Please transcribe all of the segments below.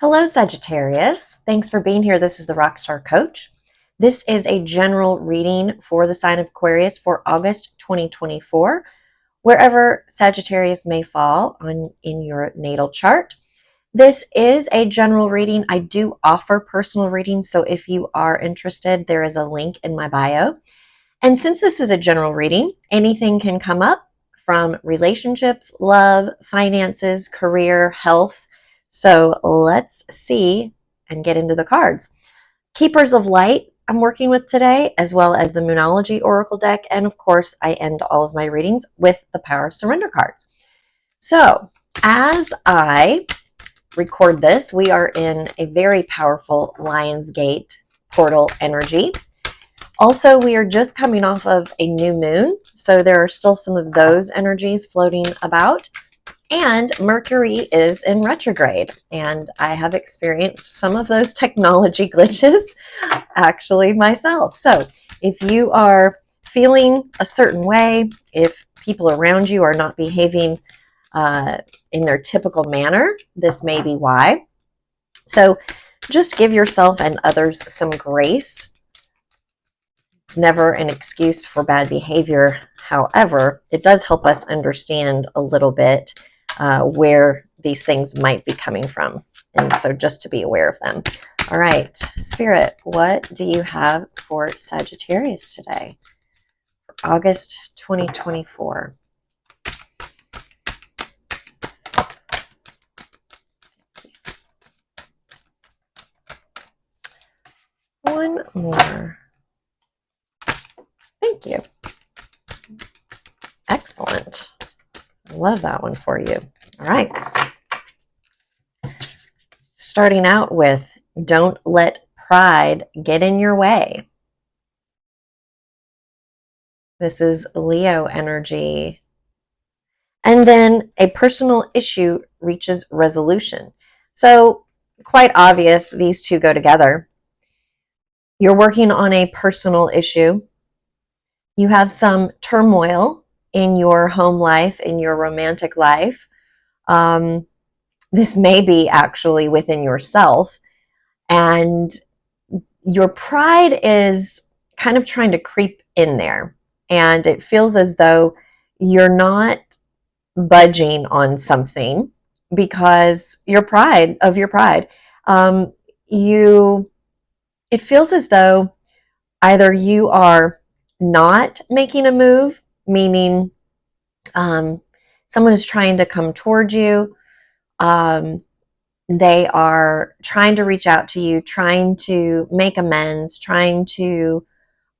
Hello, Sagittarius. Thanks for being here. This is the Rockstar Coach. This is a general reading for the sign of Aquarius for August 2024, wherever Sagittarius may fall in your natal chart. This is a general reading. I do offer personal readings, so if you are interested, there is a link in my bio. And since this is a general reading, anything can come up from relationships, love, finances, career, health. So let's see and get into the cards. Keepers of Light I'm working with today, as well as the Moonology Oracle deck. And of course, I end all of my readings with the Power of Surrender cards. So as I record this, we are in a very powerful Lionsgate portal energy. Also, we are just coming off of a new moon, so there are still some of those energies floating about. And Mercury is in retrograde, and I have experienced some of those technology glitches actually myself. So if you are feeling a certain way, if people around you are not behaving in their typical manner, this may be why. So just give yourself and others some grace. It's never an excuse for bad behavior. However, it does help us understand a little bit where these things might be coming from. And so just to be aware of them. All right, Spirit, what do you have for Sagittarius today? For August 2024. One more. Thank you. Excellent. I love that one for you. All right. Starting out with, don't let pride get in your way. This is Leo energy. And then a personal issue reaches resolution. So quite obvious, these two go together. You're working on a personal issue. You have some turmoil in your home life, in your romantic life. This may be actually within yourself. And your pride is kind of trying to creep in there. And it feels as though you're not budging on something because your pride, it feels as though either you are not making a move, meaning someone is trying to come towards you. They are trying to reach out to you, trying to make amends, trying to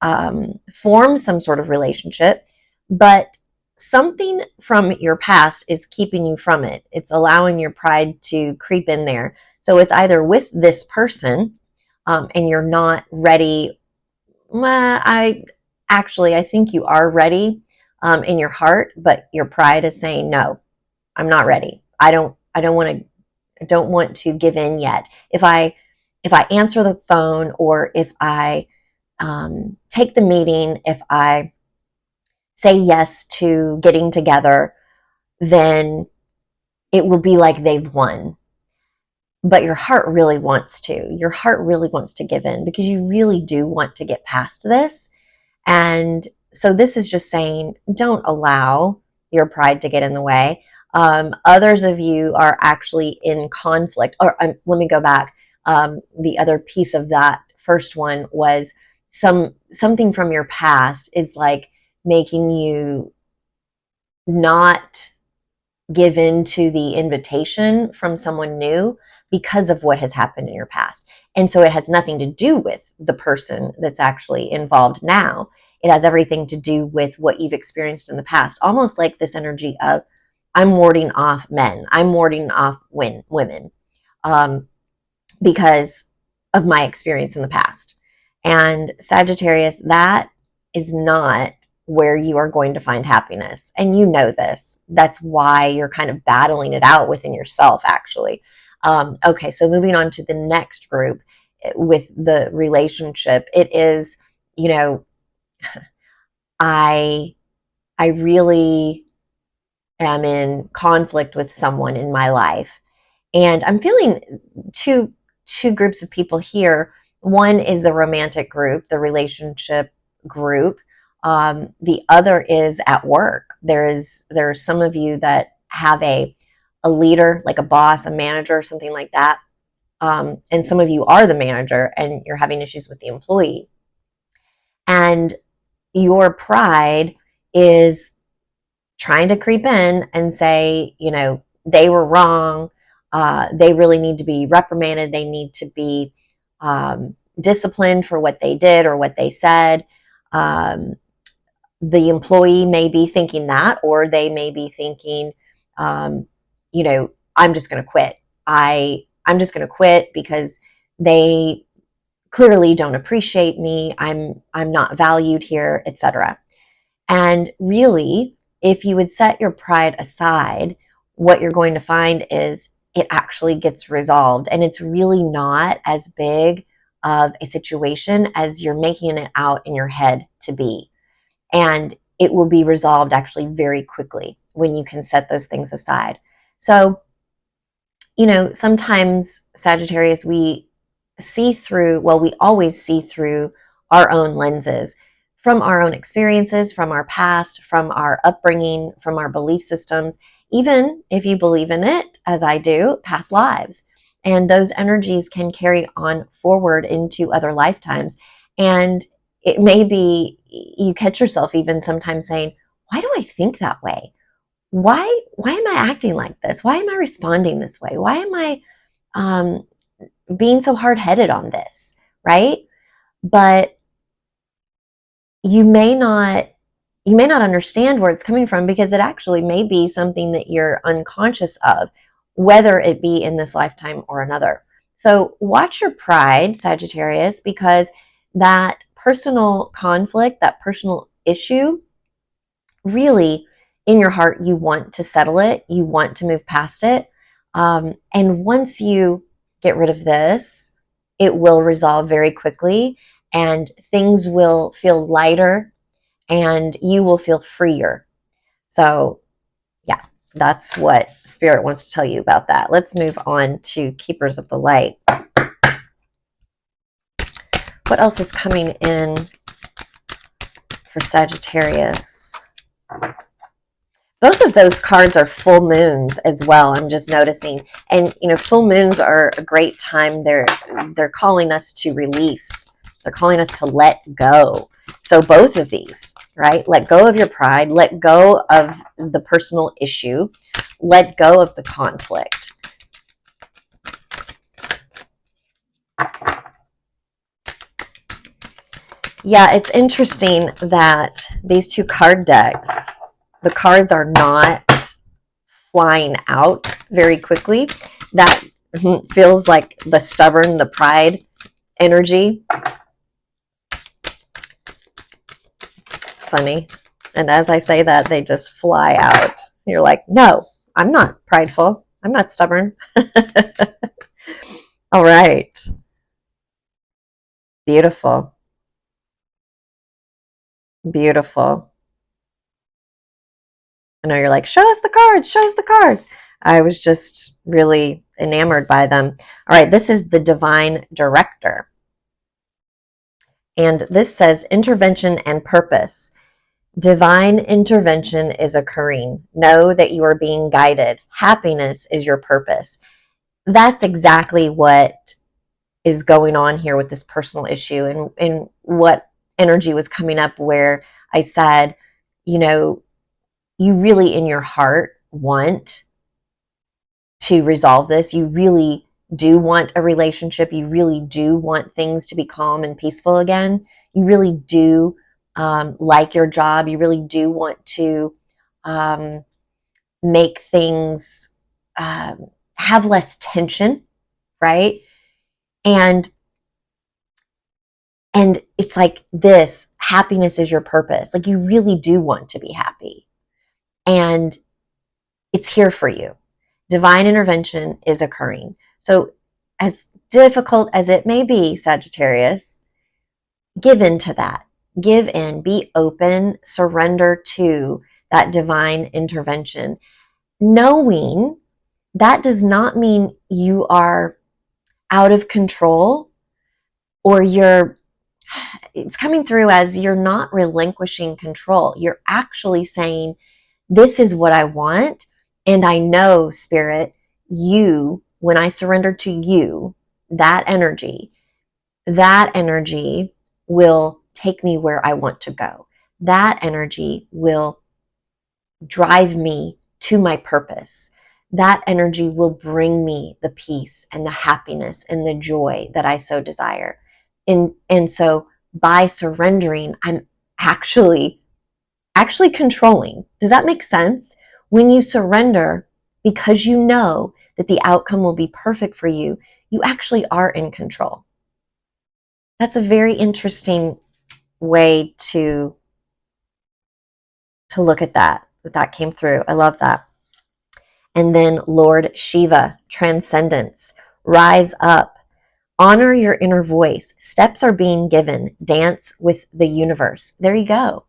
form some sort of relationship, but something from your past is keeping you from it. It's allowing your pride to creep in there. So it's either with this person and you're not ready. I think you are ready in your heart, but your pride is saying, no, I'm not ready. I don't want to give in yet. If I answer the phone, or if I take the meeting, if I say yes to getting together, then it will be like they've won. But your heart really wants to. Your heart really wants to give in because you really do want to get past this. And so this is just saying, don't allow your pride to get in the way. Others of you are actually in conflict. Or let me go back. The other piece of that first one was something from your past is like making you not give in to the invitation from someone new because of what has happened in your past. And so it has nothing to do with the person that's actually involved now. It has everything to do with what you've experienced in the past. Almost like this energy of, I'm warding off men. I'm warding off women because of my experience in the past. And Sagittarius, that is not where you are going to find happiness. And you know this. That's why you're kind of battling it out within yourself, actually. Okay, so moving on to the next group with the relationship. It is, I really am in conflict with someone in my life. And I'm feeling two groups of people here. One is the romantic group, the relationship group. The other is at work. There's some of you that have a leader, like a boss, a manager, something like that. And some of you are the manager and you're having issues with the employee. And your pride is trying to creep in and say, they were wrong. They really need to be reprimanded. They need to be disciplined for what they did or what they said. The employee may be thinking that, or they may be thinking, I'm just going to quit. I'm just going to quit because they clearly don't appreciate me. I'm not valued here, etc. And really, if you would set your pride aside, what you're going to find is it actually gets resolved. And it's really not as big of a situation as you're making it out in your head to be. And it will be resolved actually very quickly when you can set those things aside. So, sometimes Sagittarius, we always see through our own lenses, from our own experiences, from our past, from our upbringing, from our belief systems, even if you believe in it, as I do, past lives. And those energies can carry on forward into other lifetimes. And it may be you catch yourself even sometimes saying, why do I think that way? Why am I acting like this? Why am I responding this way? Why am I being so hard-headed on this, right? But you may not understand where it's coming from, because it actually may be something that you're unconscious of, whether it be in this lifetime or another. So watch your pride, Sagittarius, because that personal conflict, that personal issue, really in your heart, you want to settle it. You want to move past it. And once you get rid of this, it will resolve very quickly and things will feel lighter and you will feel freer. So, yeah, that's what Spirit wants to tell you about that. Let's move on to Keepers of the Light. What else is coming in for Sagittarius? Both of those cards are full moons as well, I'm just noticing. And, full moons are a great time. They're calling us to release. They're calling us to let go. So both of these, right? Let go of your pride. Let go of the personal issue. Let go of the conflict. Yeah, it's interesting that these two card decks, the cards are not flying out very quickly. That feels like the stubborn, the pride energy. It's funny. And as I say that, they just fly out. You're like, no, I'm not prideful. I'm not stubborn. All right. Beautiful. Beautiful. I know you're like, show us the cards, show us the cards. I was just really enamored by them. All right, this is the Divine Director. And this says intervention and purpose. Divine intervention is occurring. Know that you are being guided. Happiness is your purpose. That's exactly what is going on here with this personal issue, and what energy was coming up where I said, you really in your heart want to resolve this. You really do want a relationship. You really do want things to be calm and peaceful again. You really do like your job. You really do want to make things have less tension, right? And it's like this, happiness is your purpose. Like you really do want to be happy. And it's here for you. Divine intervention is occurring. So as difficult as it may be, Sagittarius, give in to that. Give in, be open, surrender to that divine intervention, knowing that does not mean you are out of control, or it's coming through as you're not relinquishing control. You're actually saying, this is what I want. And I know, Spirit, when I surrender to you, that energy will take me where I want to go. That energy will drive me to my purpose. That energy will bring me the peace and the happiness and the joy that I so desire. And so by surrendering, I'm actually controlling. Does that make sense? When you surrender, because you know that the outcome will be perfect for you, you actually are in control. That's a very interesting way to look at that came through. I love that. And then Lord Shiva, transcendence, rise up, honor your inner voice. Steps are being given. Dance with the universe. There you go.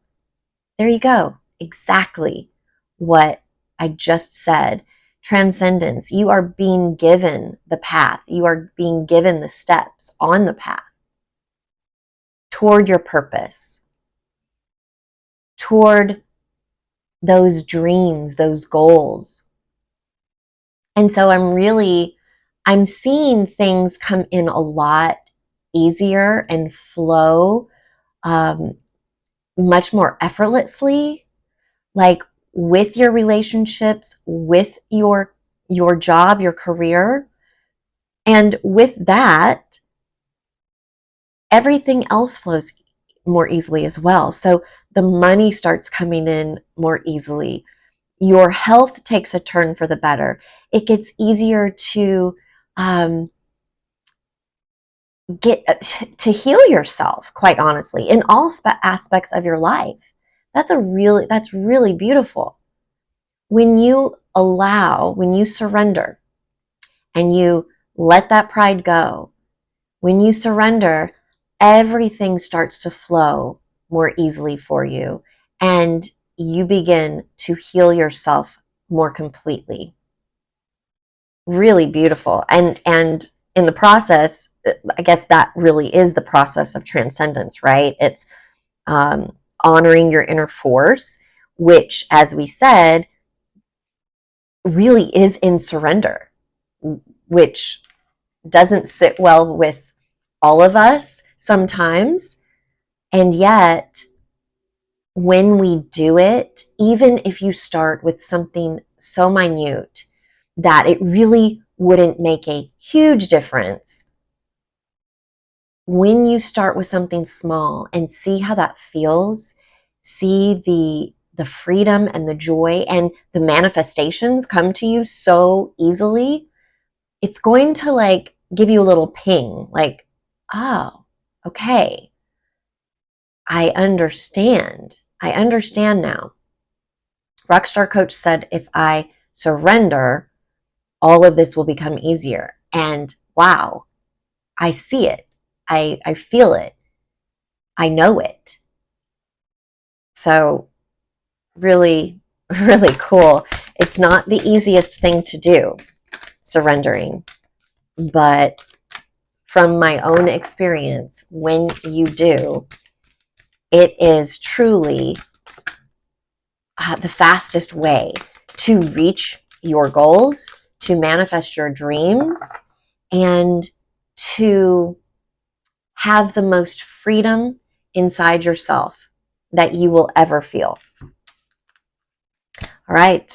There you go. Exactly what I just said. Transcendence. You are being given the path. You are being given the steps on the path toward your purpose, toward those dreams, those goals. And so I'm seeing things come in a lot easier and flow much more effortlessly, like with your relationships, with your job, your career. And with that, everything else flows more easily as well. So the money starts coming in more easily. Your health takes a turn for the better. It gets easier to get to heal yourself, quite honestly, in all aspects of your life. That's really beautiful. When you surrender and you let that pride go, when you surrender, everything starts to flow more easily for you, and you begin to heal yourself more completely. Really beautiful. And in the process, I guess that really is the process of transcendence, right? It's honoring your inner force, which, as we said, really is in surrender, which doesn't sit well with all of us sometimes. And yet, when we do it, even if you start with something so minute that it really wouldn't make a huge difference, when you start with something small and see how that feels, see the freedom and the joy and the manifestations come to you so easily, it's going to like give you a little ping, like, oh, okay, I understand now. Rockstar Coach said, if I surrender, all of this will become easier. And wow, I see it. I feel it. I know it. So really, really cool. It's not the easiest thing to do, surrendering. But from my own experience, when you do, it is truly the fastest way to reach your goals, to manifest your dreams, and to have the most freedom inside yourself that you will ever feel. All right.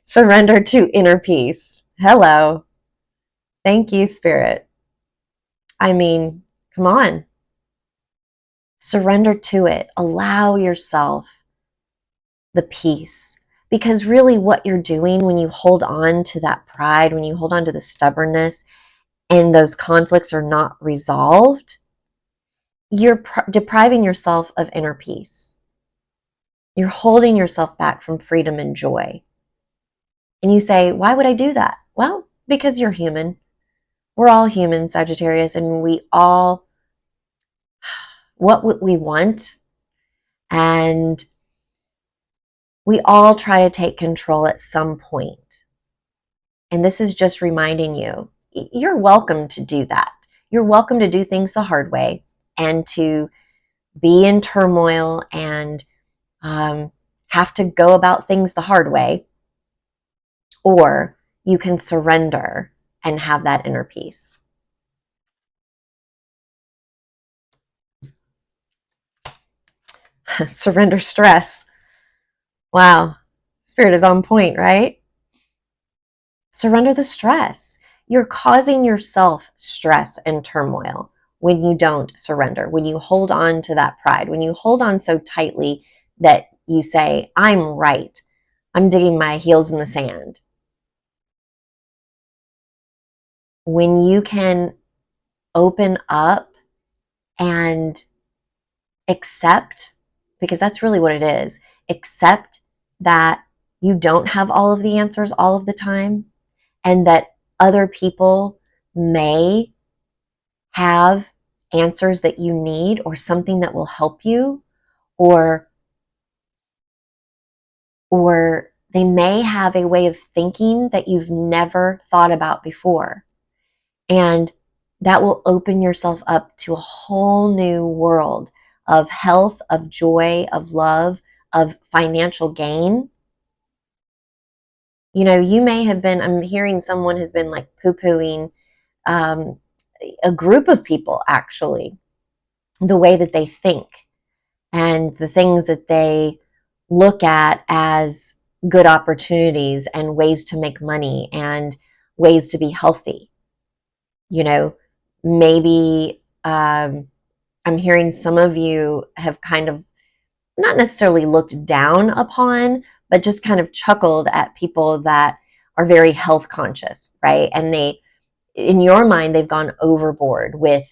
Surrender to inner peace. Hello. Thank you, Spirit. I mean, come on. Surrender to it. Allow yourself the peace. Because really what you're doing when you hold on to that pride, when you hold on to the stubbornness, and those conflicts are not resolved, you're depriving yourself of inner peace. You're holding yourself back from freedom and joy. And you say, why would I do that? Well, because you're human. We're all human, Sagittarius, and we all what we want, and we all try to take control at some point. And this is just reminding you, you're welcome to do that. You're welcome to do things the hard way and to be in turmoil and have to go about things the hard way. Or you can surrender and have that inner peace. Surrender stress. Wow. Spirit is on point, right? Surrender the stress. You're causing yourself stress and turmoil when you don't surrender, when you hold on to that pride, when you hold on so tightly that you say, I'm right. I'm digging my heels in the sand. When you can open up and accept, because that's really what it is, accept that you don't have all of the answers all of the time, and that other people may have answers that you need or something that will help you, or they may have a way of thinking that you've never thought about before. And that will open yourself up to a whole new world of health, of joy, of love, of financial gain. You know, you may have been, I'm hearing someone has been like poo-pooing a group of people, actually, the way that they think and the things that they look at as good opportunities and ways to make money and ways to be healthy. You know, maybe I'm hearing some of you have kind of not necessarily looked down upon, but just kind of chuckled at people that are very health conscious, right? And they, in your mind, they've gone overboard with,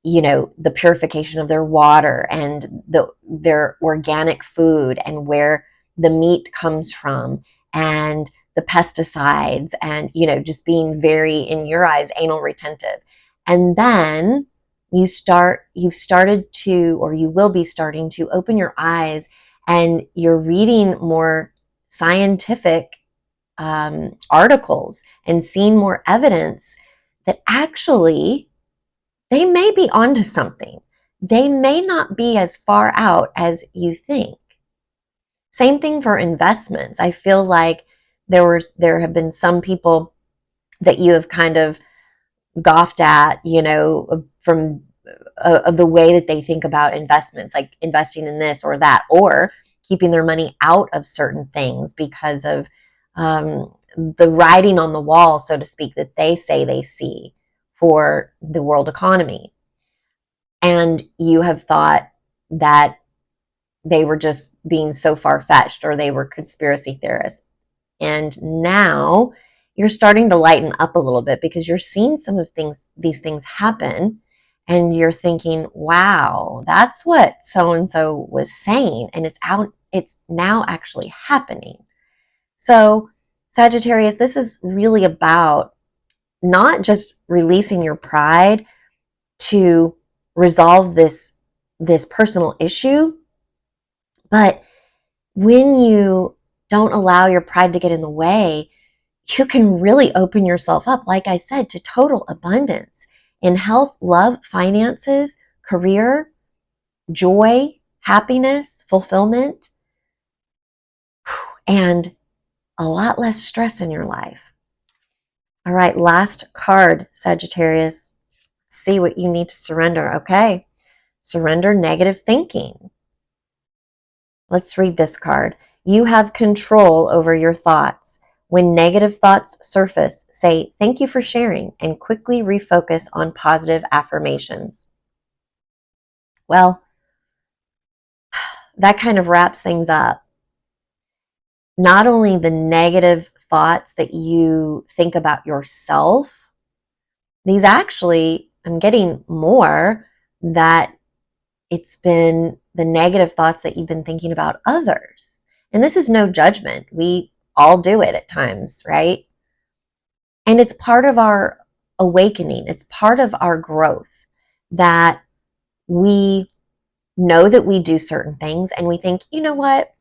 you know, the purification of their water and their organic food and where the meat comes from and the pesticides and, you know, just being very, in your eyes, anal retentive. And then you've started to, or you will be starting to open your eyes, and you're reading more scientific articles and seeing more evidence that actually they may be onto something. They may not be as far out as you think. Same thing for investments. I feel like there have been some people that you have kind of scoffed at, you know, from of the way that they think about investments, like investing in this or that, or keeping their money out of certain things because of the writing on the wall, so to speak, that they say they see for the world economy. And you have thought that they were just being so far-fetched, or they were conspiracy theorists. And now you're starting to lighten up a little bit because you're seeing some of these things happen, and you're thinking, wow, that's what so-and-so was saying, and it's now actually happening. So Sagittarius, this is really about not just releasing your pride to resolve this personal issue, but when you don't allow your pride to get in the way, you can really open yourself up, like I said, to total abundance in health, love, finances, career, joy, happiness, fulfillment, and a lot less stress in your life. All right, last card, Sagittarius. See what you need to surrender. Okay, surrender negative thinking. Let's read this card. You have control over your thoughts. When negative thoughts surface, say, thank you for sharing, and quickly refocus on positive affirmations. Well, that kind of wraps things up. Not only the negative thoughts that you think about yourself, these actually, I'm getting more that it's been the negative thoughts that you've been thinking about others. And this is no judgment. We all do it at times, right? And it's part of our awakening. It's part of our growth that we know that we do certain things and we think, you know what?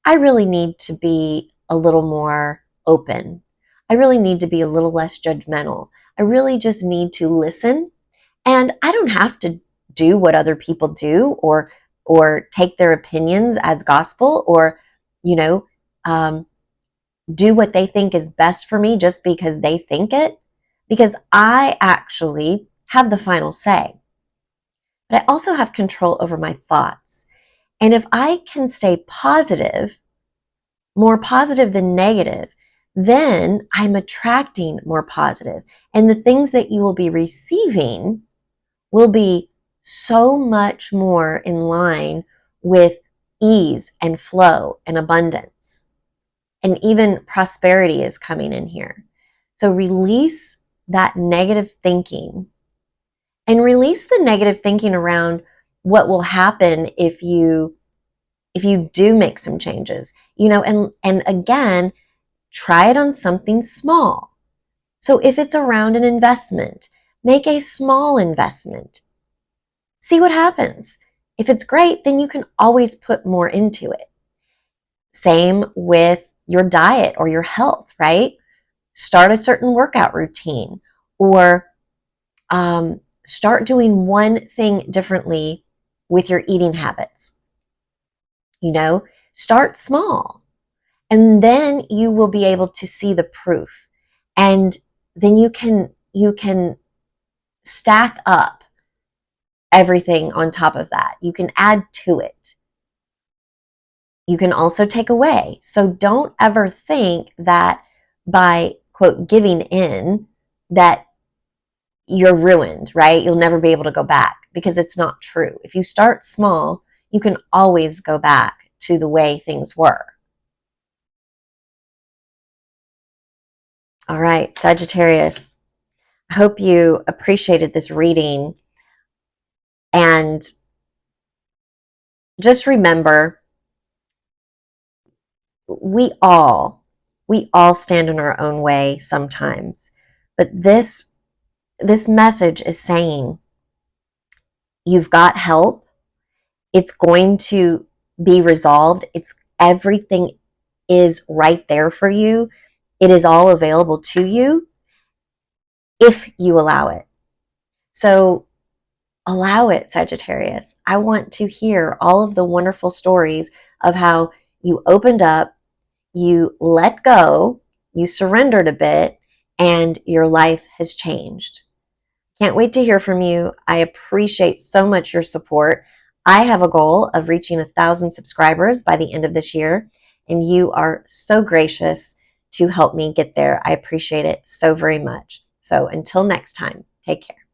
I really need to be a little more open. I really need to be a little less judgmental. I really just need to listen. And I don't have to do what other people do or take their opinions as gospel or, you know, do what they think is best for me just because they think it, because I actually have the final say. But I also have control over my thoughts. And if I can stay positive, more positive than negative, then I'm attracting more positive. And the things that you will be receiving will be so much more in line with ease and flow and abundance. And even prosperity is coming in here. So release that negative thinking and release the negative thinking around what will happen if you do make some changes, and again, try it on something small. So if it's around an investment, make a small investment. See what happens. If it's great, then you can always put more into it. Same with your diet or your health, right? Start a certain workout routine or start doing one thing differently with your eating habits. Start small and then you will be able to see the proof. And then you can stack up everything on top of that. You can add to it. You can also take away. So don't ever think that by, quote, giving in, that you're ruined, right? You'll never be able to go back, because it's not true. If you start small, you can always go back to the way things were. All right, Sagittarius, I hope you appreciated this reading. And just remember, we all stand in our own way sometimes. But this message is saying you've got help. It's going to be resolved. Everything is right there for you. It is all available to you if you allow it. So allow it, Sagittarius. I want to hear all of the wonderful stories of how you opened up, you let go, you surrendered a bit, and your life has changed. Can't wait to hear from you. I appreciate so much your support. I have a goal of reaching 1,000 subscribers by the end of this year, and you are so gracious to help me get there. I appreciate it so very much. So until next time, take care.